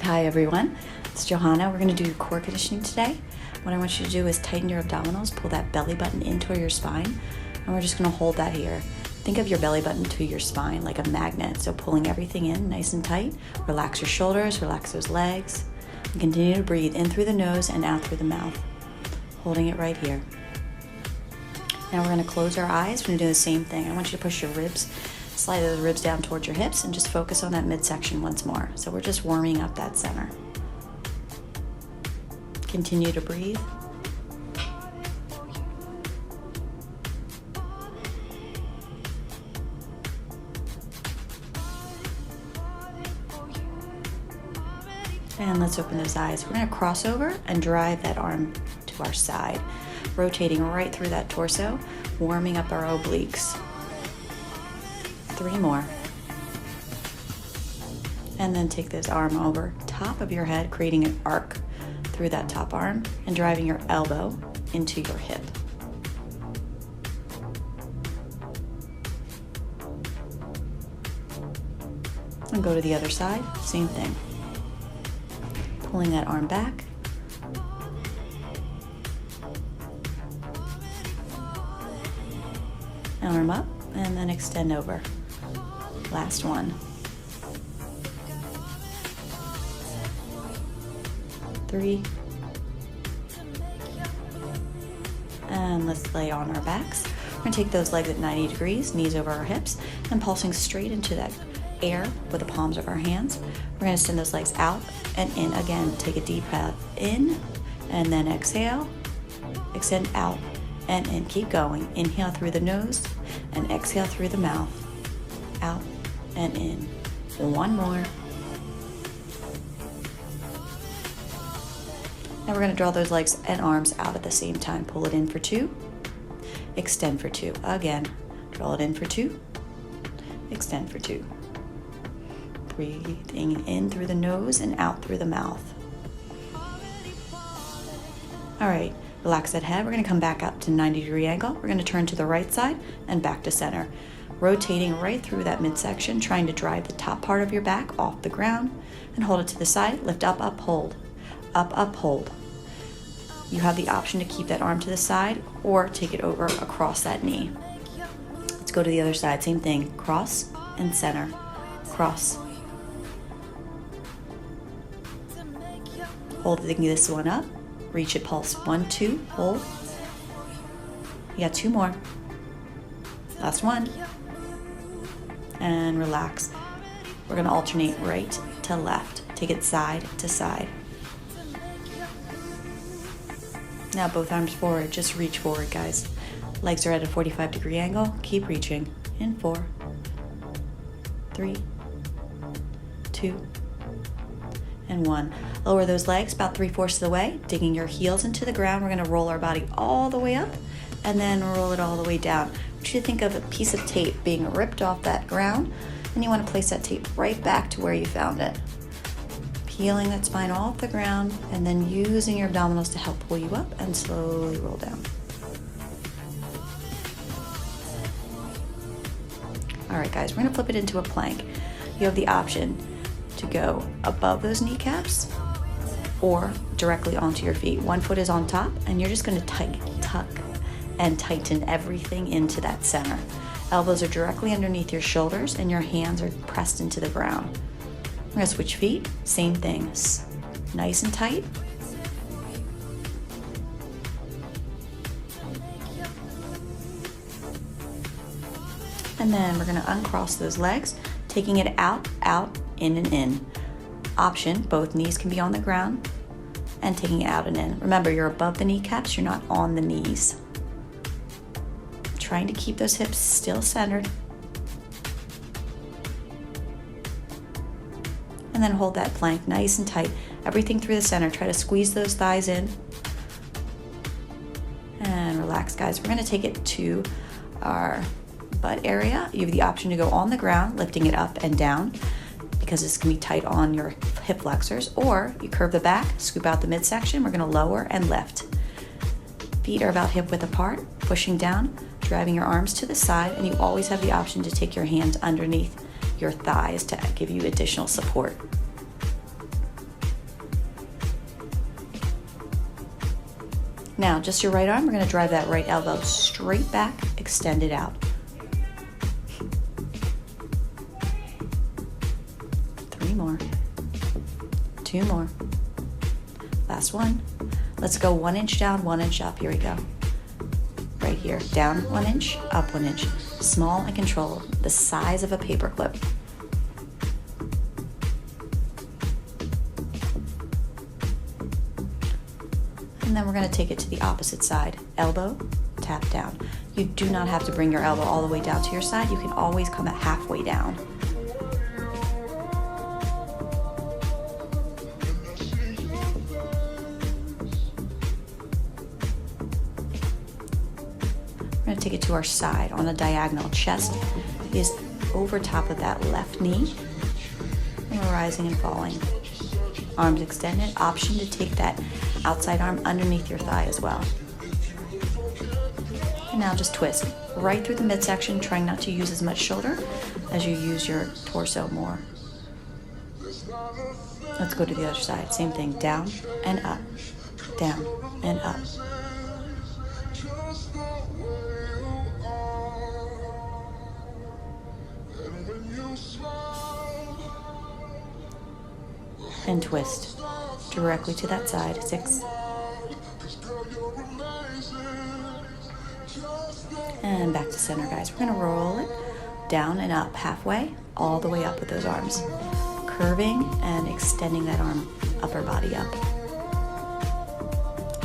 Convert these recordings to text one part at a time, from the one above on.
Hi everyone, it's Johanna. We're going to do core conditioning today. What I want you to do is tighten your abdominals, pull that belly button into your spine, and we're just going to hold that here. Think of your belly button to your spine like a magnet, so pulling everything in nice and tight. Relax your shoulders, relax those legs, and continue to breathe in through the nose and out through the mouth. Holding it right here. Now we're going to close our eyes. We're going to do the same thing. I want you to push your ribs, slide those ribs down towards your hips, and just focus on that midsection once more. So we're just warming up that center. Continue to breathe. And let's open those eyes. We're going to cross over and drive that arm to our side, rotating right through that torso, warming up our obliques. 3 more. And then take this arm over top of your head, creating an arc through that top arm and driving your elbow into your hip. And go to the other side, same thing. Pulling that arm back. Arm up and then extend over. Last one. 3. And let's lay on our backs. We're going to take those legs at 90 degrees, knees over our hips, and pulsing straight into that air with the palms of our hands. We're going to send those legs out and in again. Take a deep breath in and then exhale. Extend out and in. Keep going. Inhale through the nose and exhale through the mouth. Out and in. 1 more. Now we're going to draw those legs and arms out at the same time. Pull it in for 2. Extend for 2. Again. Draw it in for 2. Extend for 2. Breathing in through the nose and out through the mouth. All right. Relax that head. We're going to come back up to 90-degree angle. We're going to turn to the right side and back to center. Rotating right through that midsection, trying to drive the top part of your back off the ground and hold it to the side. Lift up, up, hold. Up, up, hold. You have the option to keep that arm to the side or take it over across that knee. Let's go to the other side. Same thing. Cross and center. Cross. Hold this one up. Reach it, pulse. 1, 2, hold. You got 2 more. Last one. And relax. We're going to alternate right to left. Take it side to side. Now both arms forward. Just reach forward, guys. Legs are at a 45-degree angle. Keep reaching. In 4, 3, 2, and 1. Lower those legs about 3/4 of the way, digging your heels into the ground. We're going to roll our body all the way up and then roll it all the way down. I want you to think of a piece of tape being ripped off that ground, and you want to place that tape right back to where you found it. Peeling that spine off the ground and then using your abdominals to help pull you up and slowly roll down. All right, guys, we're going to flip it into a plank. You have the option to go above those kneecaps or directly onto your feet. 1 foot is on top, and you're just going to tuck and tighten everything into that center. Elbows are directly underneath your shoulders, and your hands are pressed into the ground. We're going to switch feet. Same thing. Nice and tight. And then we're going to uncross those legs, taking it out, out, in and in. Option, both knees can be on the ground and taking it out and in. Remember, you're above the kneecaps, you're not on the knees. Trying to keep those hips still centered. And then hold that plank nice and tight. Everything through the center. Try to squeeze those thighs in. And relax, guys. We're going to take it to our butt area. You have the option to go on the ground, lifting it up and down, because this can be tight on your hip flexors, or you curve the back, scoop out the midsection. We're going to lower and lift. Feet are about hip width apart, pushing down, driving your arms to the side, and you always have the option to take your hands underneath your thighs to give you additional support. Now, just your right arm, we're gonna drive that right elbow straight back, extend it out. 3 more. 2 more. Last one. Let's go 1 inch down, 1 inch up. Here we go. Right here. Down 1 inch, up 1 inch. Small and controlled, the size of a paper clip. And then we're going to take it to the opposite side. Elbow, tap down. You do not have to bring your elbow all the way down to your side. You can always come at halfway down. We're going to take it to our side on a diagonal. Chest is over top of that left knee. And we're rising and falling. Arms extended. Option to take that outside arm underneath your thigh as well. And now just twist right through the midsection, trying not to use as much shoulder as you use your torso more. Let's go to the other side. Same thing, down and up, down and up. And twist directly to that side. 6. And back to center, guys. We're gonna roll it down and up halfway, all the way up with those arms. Curving and extending that arm, upper body up.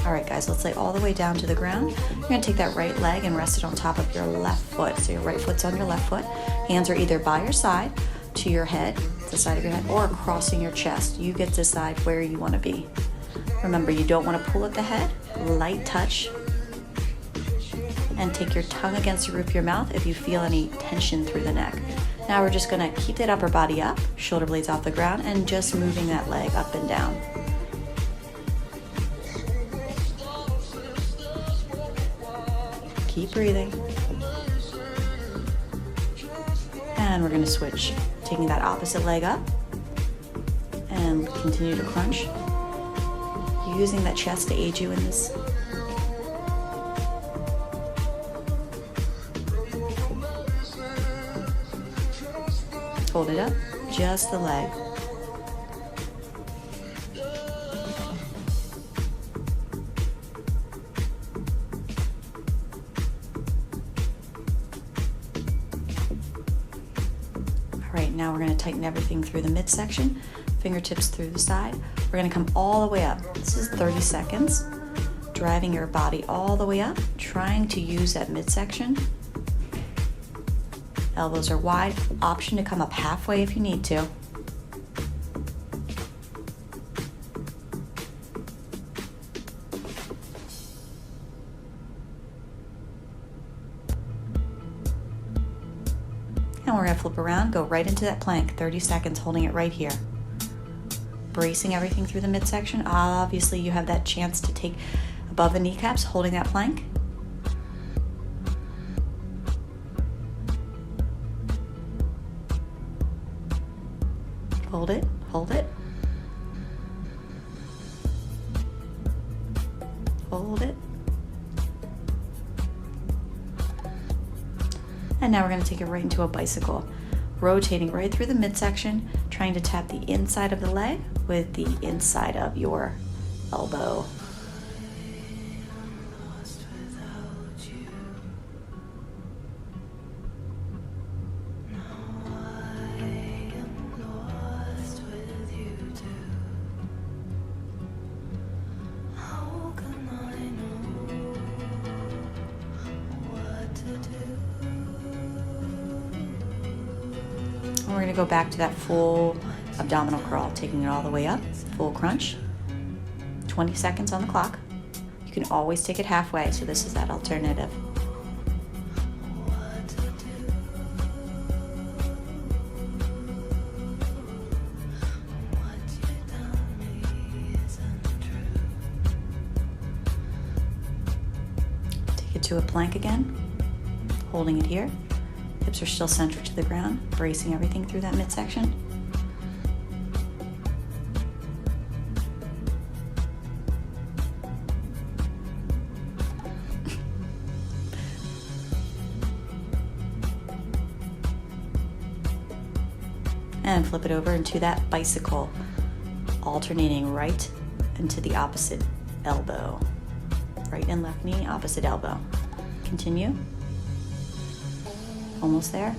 All right, guys, let's lay all the way down to the ground. You're gonna take that right leg and rest it on top of your left foot. So your right foot's on your left foot. Hands are either by your side, to your head, the side of your head, or crossing your chest. You get to decide where you want to be. Remember, you don't want to pull at the head. Light touch. And take your tongue against the roof of your mouth if you feel any tension through the neck. Now we're just going to keep that upper body up, shoulder blades off the ground, and just moving that leg up and down. Keep breathing. And we're going to switch. Taking that opposite leg up and continue to crunch. Using that chest to aid you in this. Hold it up, just the leg. Now we're going to tighten everything through the midsection, fingertips through the side. We're going to come all the way up. This is 30 seconds. Driving your body all the way up, trying to use that midsection. Elbows are wide. Option to come up halfway if you need to. And we're going to flip around, go right into that plank, 30 seconds, holding it right here. Bracing everything through the midsection. Obviously, you have that chance to take above the kneecaps, holding that plank. Hold it, hold it. Hold it. And now we're going to take it right into a bicycle, rotating right through the midsection, trying to tap the inside of the leg with the inside of your elbow. We're going to go back to that full abdominal curl, taking it all the way up, full crunch. 20 seconds on the clock. You can always take it halfway, so this is that alternative. Take it to a plank again, holding it here. Hips are still centered to the ground, bracing everything through that midsection. And flip it over into that bicycle, alternating right into the opposite elbow. Right and left knee, opposite elbow. Continue. Almost there.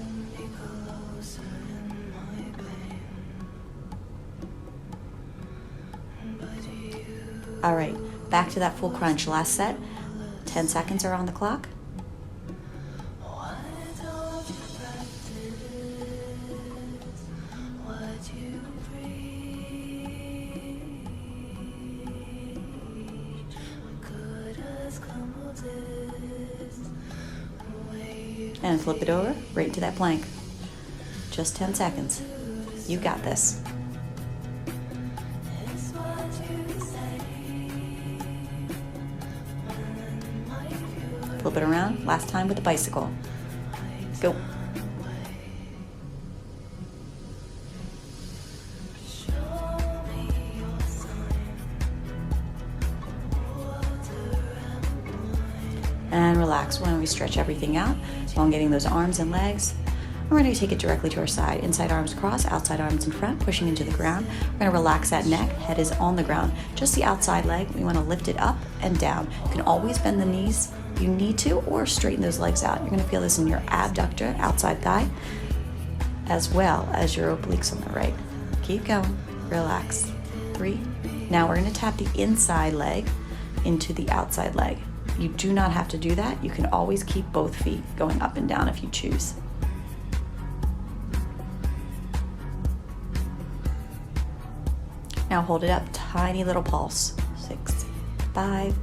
All right, back to that full crunch. Last set. 10 seconds are on the clock. And flip it over right into that plank. Just 10 seconds. You got this. Flip it around. Last time with the bicycle. Go. And relax when we stretch everything out, elongating those arms and legs. And we're going to take it directly to our side. Inside arms cross, outside arms in front, pushing into the ground. We're going to relax that neck, head is on the ground. Just the outside leg, we want to lift it up and down. You can always bend the knees if you need to, or straighten those legs out. You're going to feel this in your abductor, outside thigh, as well as your obliques on the right. Keep going, relax. 3. Now we're going to tap the inside leg into the outside leg. You do not have to do that. You can always keep both feet going up and down if you choose. Now hold it up, tiny little pulse. 6, 5,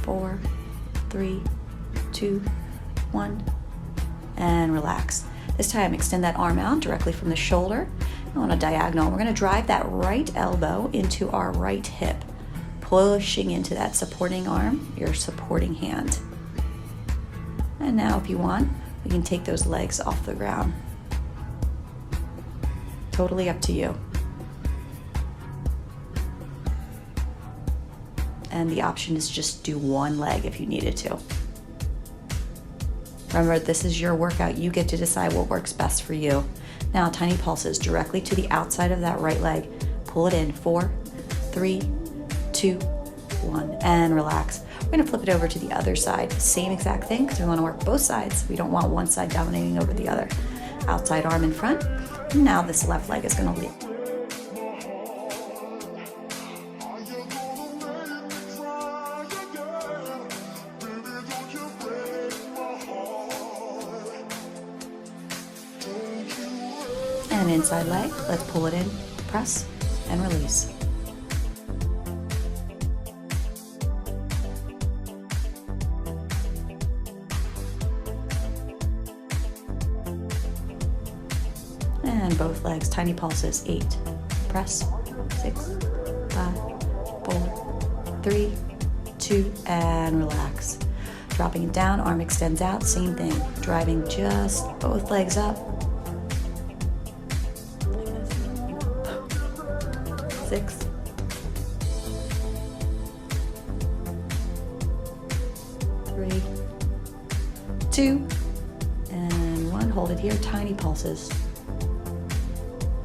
4, 3, 2, 1, and relax. This time extend that arm out directly from the shoulder on a diagonal. We're going to drive that right elbow into our right hip, pushing into that supporting arm, your supporting hand. And now if you want, we can take those legs off the ground. Totally up to you. And the option is just do one leg if you needed to. Remember, this is your workout. You get to decide what works best for you. Now, tiny pulses directly to the outside of that right leg. Pull it in. 4, 3, 2, 1, and relax. We're going to flip it over to the other side. Same exact thing, because we want to work both sides. We don't want one side dominating over the other. Outside arm in front. And now this left leg is going to lead. And inside leg, let's pull it in, press, and release. And both legs, tiny pulses. 8, press, 6, 5, 4, 3, 2, and relax. Dropping it down, arm extends out, same thing. Driving just both legs up. 6, 3, 2, and 1. Hold it here, tiny pulses.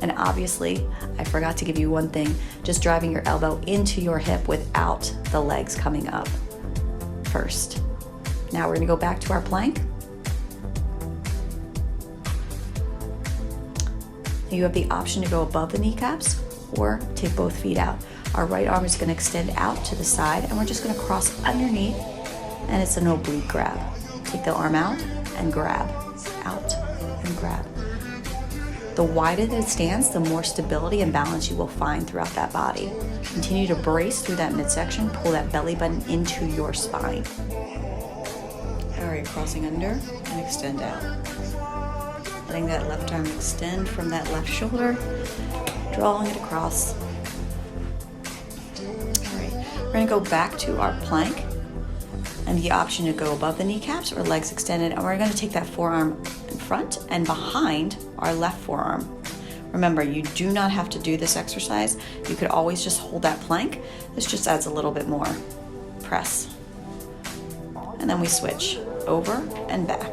And obviously, I forgot to give you one thing, just driving your elbow into your hip without the legs coming up first. Now we're gonna go back to our plank. You have the option to go above the kneecaps or take both feet out. Our right arm is gonna extend out to the side, and we're just gonna cross underneath, and it's an oblique grab. Take the arm out and grab, out and grab. The wider that it stands, the more stability and balance you will find throughout that body. Continue to brace through that midsection, pull that belly button into your spine. All right, crossing under and extend out. Letting that left arm extend from that left shoulder, drawing it across. All right, we're gonna go back to our plank and the option to go above the kneecaps or legs extended, and we're gonna take that forearm in front and behind our left forearm. Remember, you do not have to do this exercise. You could always just hold that plank. This just adds a little bit more press. And then we switch over and back.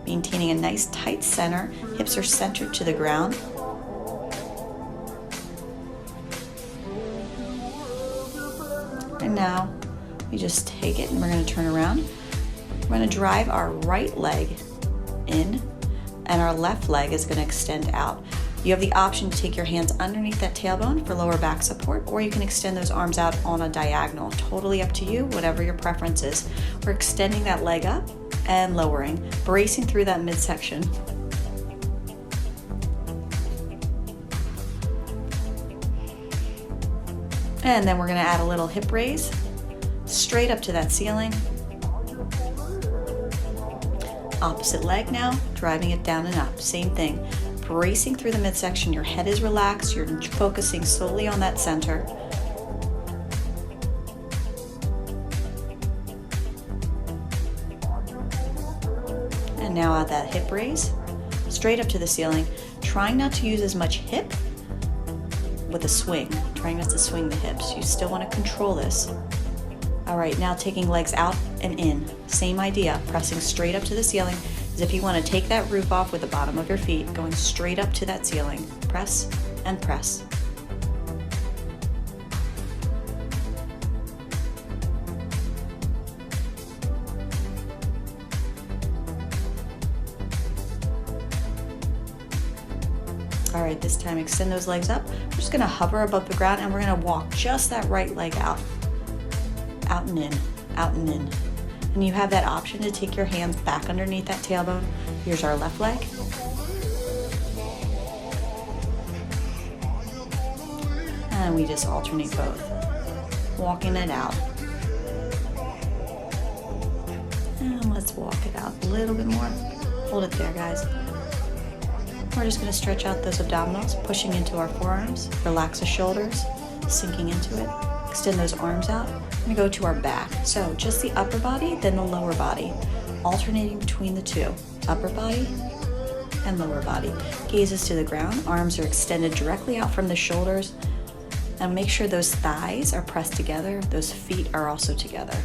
Maintaining a nice tight center. Hips are centered to the ground. And now we just take it and we're going to turn around. We're going to drive our right leg in and our left leg is going to extend out. You have the option to take your hands underneath that tailbone for lower back support, or you can extend those arms out on a diagonal. Totally up to you, whatever your preference is. We're extending that leg up and lowering, bracing through that midsection. And then we're going to add a little hip raise, straight up to that ceiling. Opposite leg now, driving it down and up. Same thing. Bracing through the midsection, your head is relaxed, you're focusing solely on that center. And now add that hip raise, straight up to the ceiling, trying not to use as much hip with a swing, trying not to swing the hips. You still want to control this. All right, now taking legs out and in. Same idea, pressing straight up to the ceiling, as if you want to take that roof off with the bottom of your feet, going straight up to that ceiling. Press and press. All right, this time extend those legs up. We're just gonna hover above the ground and we're gonna walk just that right leg out. Out and in, out and in. And you have that option to take your hands back underneath that tailbone. Here's our left leg. And we just alternate both. Walking it out. And let's walk it out a little bit more. Hold it there, guys. We're just going to stretch out those abdominals, pushing into our forearms. Relax the shoulders, sinking into it. Extend those arms out. We're going to go to our back. So just the upper body, then the lower body. Alternating between the two. Upper body and lower body. Gazes to the ground. Arms are extended directly out from the shoulders. And make sure those thighs are pressed together. Those feet are also together.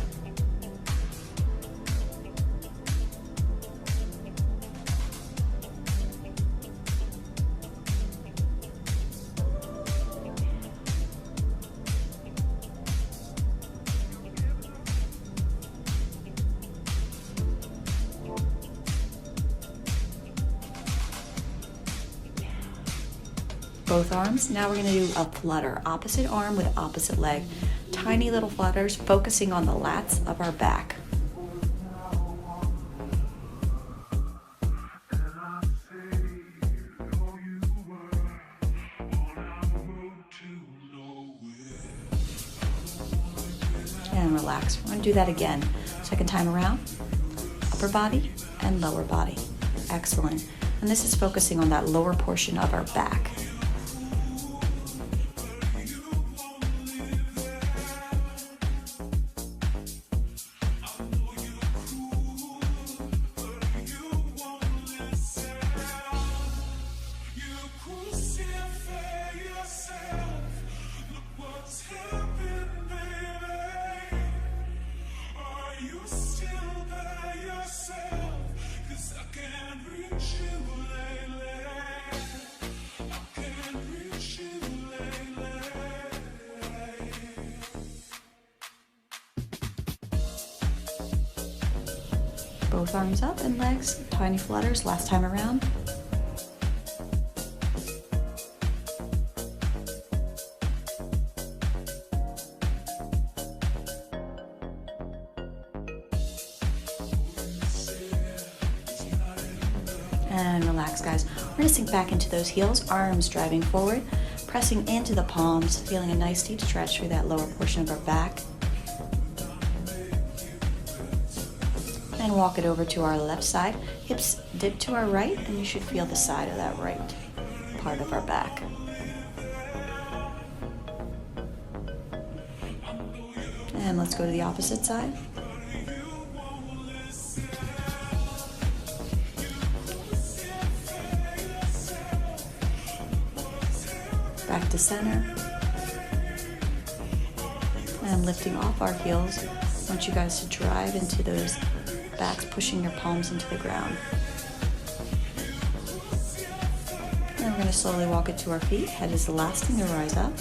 Both arms. Now we're going to do a flutter, opposite arm with opposite leg. Tiny little flutters, focusing on the lats of our back. And relax. We're going to do that again. Second time around. Upper body and lower body. Excellent. And this is focusing on that lower portion of our back. Both arms up and legs, tiny flutters, last time around. And relax, guys. We're gonna sink back into those heels, arms driving forward, pressing into the palms, feeling a nice deep stretch through that lower portion of our back. And walk it over to our left side. Hips dip to our right, and you should feel the side of that right part of our back. And let's go to the opposite side. Back to center. And lifting off our heels. I want you guys to drive into those backs, pushing your palms into the ground. And we're going to slowly walk it to our feet. Head is the last thing to rise up.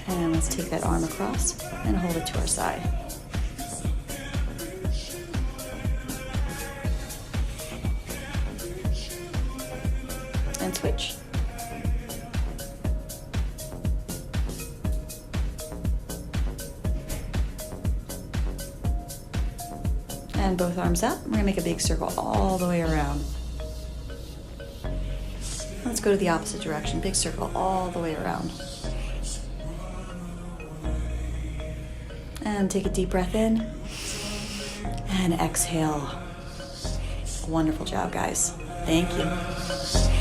And let's take that arm across and hold it to our side. And switch. And both arms up. We're going to make a big circle all the way around. Let's go to the opposite direction. Big circle all the way around. And take a deep breath in. And exhale. Wonderful job, guys. Thank you.